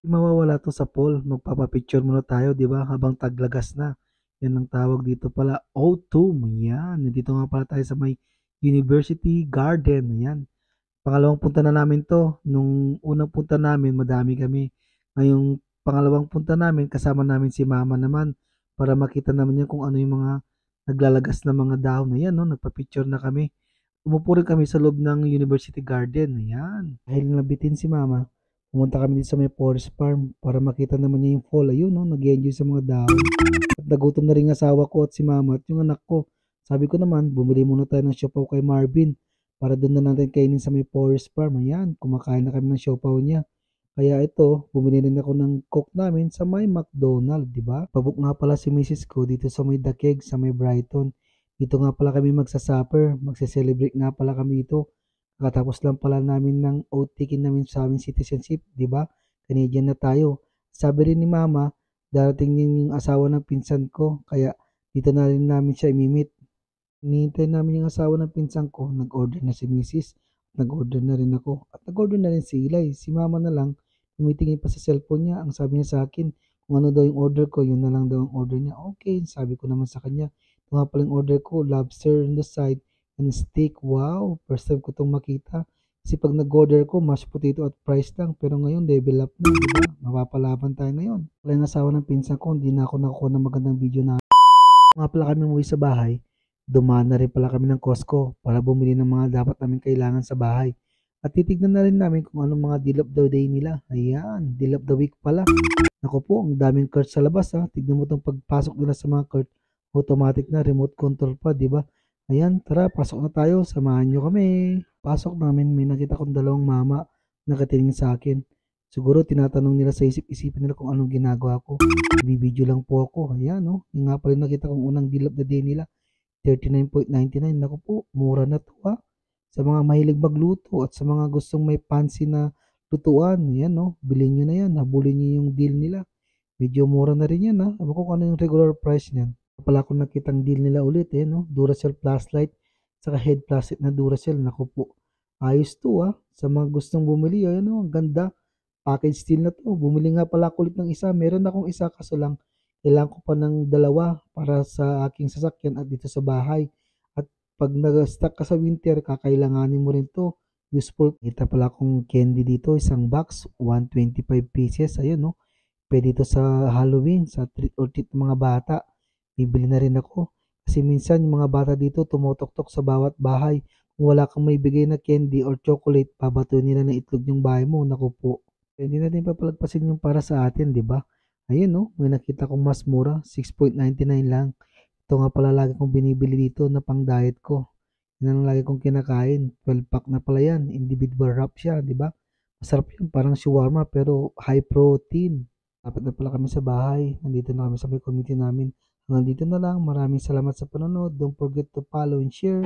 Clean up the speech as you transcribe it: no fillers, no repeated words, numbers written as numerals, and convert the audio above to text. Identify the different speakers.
Speaker 1: Mawawala 'to sa pool, magpapa-picture muna tayo 'di ba, habang taglagas na. 'Yan ang tawag dito pala, O2, 'yan. Nandito nga pala tayo sa may University Garden, ayan. Pangalawang punta na namin 'to, nung unang punta namin madami kami. Ngayong pangalawang punta namin kasama namin si mama naman para makita naman niya kung ano yung mga naglalagas na mga dahon. Ayan 'no, nagpa-picture na kami. Umupo rin kami sa loob ng University Garden, ayan. Dahil nabitin si mama, pumunta kami dito sa may forest farm para makita naman niya yung fall. Ayun, no, nag-enjoy sa mga dahon. At nagutom na rin yung asawa ko at si mama at yung anak ko. Sabi ko naman, bumili muna tayo ng siopaw kay Marvin para doon na natin kainin sa may forest farm. Ayan, kumakain na kami ng siopaw niya. Kaya ito, bumili rin ako ng coke namin sa may McDonald, di ba? Pabuk nga pala si Mrs. ko dito sa may The Keg, sa may Brighton. Dito nga pala kami magsa-supper, magse-celebrate nga pala kami dito. Kakatapos lang pala namin ng OT-kin namin sa aming citizenship, di ba? Canadian na tayo. Sabi rin ni Mama, darating din yung asawa ng pinsan ko, kaya dito na rin namin siya imimit. Hinihintay namin yung asawa ng pinsan ko, nag-order na si Mrs. Nag-order na rin ako. At nag-order na rin si Eli. Si Mama na lang, tumitingin pa sa cellphone niya. Ang sabi niya sa akin, kung ano daw yung order ko, yun na lang daw ang order niya. Okay, sabi ko naman sa kanya. Ito nga pala yung order ko, lobster on the side and steak. Wow, first time ko itong makita. Kasi pag nag-order ko, mashed potato at fries lang. Pero ngayon, level up na, diba? Mapapalaban tayo ngayon. Wala yung asawa ng pinsan ko, hindi na ako nakuha ng magandang video na. Nga pala kami umuwi sa bahay, dumaan na rin pala kami ng Costco para bumili ng mga dapat namin kailangan sa bahay. At titignan na rin namin kung anong mga deal of the day nila. Ayan, deal of the week pala. Naku po, ang daming cart sa labas ha. Tignan mo itong pagpasok nila sa mga cart. Automatic na, remote control pa, di ba? Ayan, tara, pasok na tayo. Samahan nyo kami. Pasok namin, may nakita kong dalawang mama nakatingin sa akin. Siguro tinatanong nila sa isip-isipin nila kung anong ginagawa ko. Bibidyo lang po ako. Ayan, no? Yung nga pala nakita kong unang deal of the day nila. 39.99. Naku po, mura na to ha. Sa mga mahilig magluto at sa mga gustong may fancy na lutuan, yan no, bilhin nyo na yan, habulin nyo yung deal nila. Medyo mura na rin yan ha. Alam ko kung ano yung regular price niyan. Pala kung nakitang deal nila ulit no, Duracell flashlight saka head plastic na Duracell. Naku po, ayos to ha. Sa mga gustong bumili, ayan no, ang ganda. Package deal na to. Bumili nga pala ako ulit ng isa. Meron akong isa kaso lang kailangan ko pa ng dalawa para sa aking sasakyan at dito sa bahay. At pag nag-stock ka sa winter, kakailanganin mo rin to. Useful. Kita pala akong candy dito, isang box, 125 pieces. Ayun, no? Pwede ito sa Halloween, sa treat or treat ng mga bata. Bibili na rin ako. Kasi minsan, yung mga bata dito, tumutok-tok sa bawat bahay. Kung wala kang may bigay na candy or chocolate, babatuin nila ng itlog yung bahay mo. Naku po. Pwede natin papalagpasin yung para sa atin, di ba? Ayun no, may nakita kong mas mura, 6.99 lang. Ito nga pala lagi kong binibili dito na pang diet ko. Yan ang lagi kong kinakain. 12 pack na pala yan. Individual wrap siya, di ba? Masarap yun, parang shawarma pero high protein. Dapat na pala kami sa bahay. Nandito na kami sa may community namin. Hanggang dito na lang. Maraming salamat sa panonood. Don't forget to follow and share.